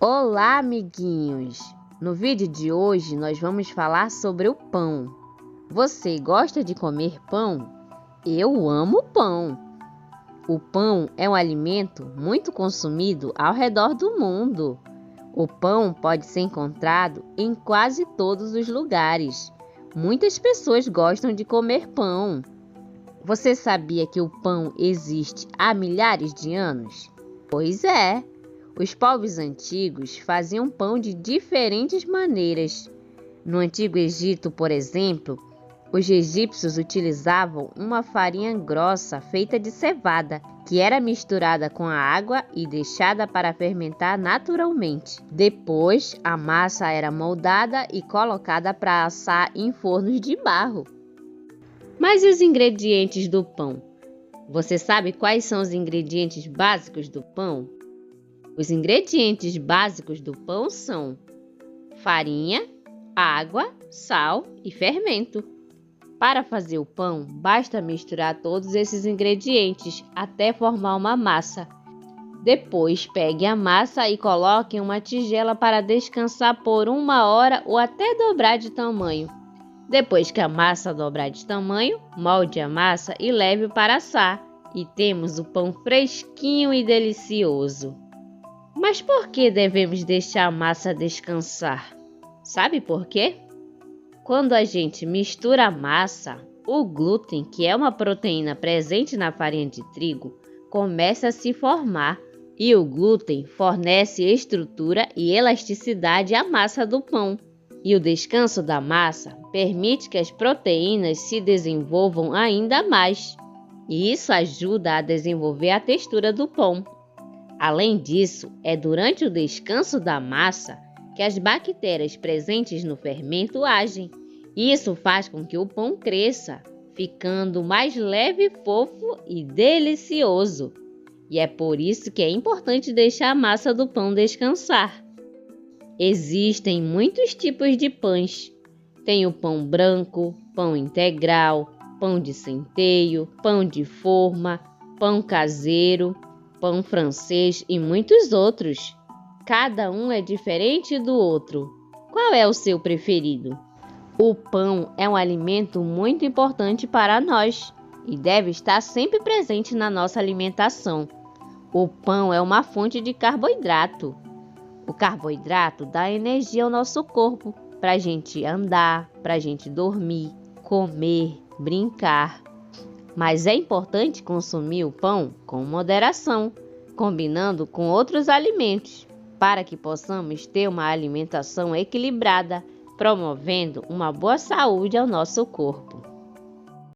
Olá, amiguinhos! No vídeo de hoje nós vamos falar sobre o pão. Você gosta de comer pão? Eu amo pão! O pão é um alimento muito consumido ao redor do mundo. O pão pode ser encontrado em quase todos os lugares. Muitas pessoas gostam de comer pão. Você sabia que o pão existe há milhares de anos? Pois é! Os povos antigos faziam pão de diferentes maneiras. No Antigo Egito, por exemplo, os egípcios utilizavam uma farinha grossa feita de cevada, que era misturada com a água e deixada para fermentar naturalmente. Depois, a massa era moldada e colocada para assar em fornos de barro. Mas e os ingredientes do pão? Você sabe quais são os ingredientes básicos do pão? Os ingredientes básicos do pão são farinha, água, sal e fermento. Para fazer o pão, basta misturar todos esses ingredientes até formar uma massa. Depois, pegue a massa e coloque em uma tigela para descansar por 1 hora ou até dobrar de tamanho. Depois que a massa dobrar de tamanho, molde a massa e leve para assar. E temos o pão fresquinho e delicioso. Mas por que devemos deixar a massa descansar? Sabe por quê? Quando a gente mistura a massa, o glúten, que é uma proteína presente na farinha de trigo, começa a se formar e o glúten fornece estrutura e elasticidade à massa do pão. E o descanso da massa permite que as proteínas se desenvolvam ainda mais. E isso ajuda a desenvolver a textura do pão. Além disso, é durante o descanso da massa que as bactérias presentes no fermento agem. Isso faz com que o pão cresça, ficando mais leve, fofo e delicioso. E é por isso que é importante deixar a massa do pão descansar. Existem muitos tipos de pães. Tem o pão branco, pão integral, pão de centeio, pão de forma, pão caseiro, pão francês e muitos outros. Cada um é diferente do outro. Qual é o seu preferido? O pão é um alimento muito importante para nós e deve estar sempre presente na nossa alimentação. O pão é uma fonte de carboidrato. O carboidrato dá energia ao nosso corpo para a gente andar, para a gente dormir, comer, brincar. Mas é importante consumir o pão com moderação, combinando com outros alimentos, para que possamos ter uma alimentação equilibrada, promovendo uma boa saúde ao nosso corpo.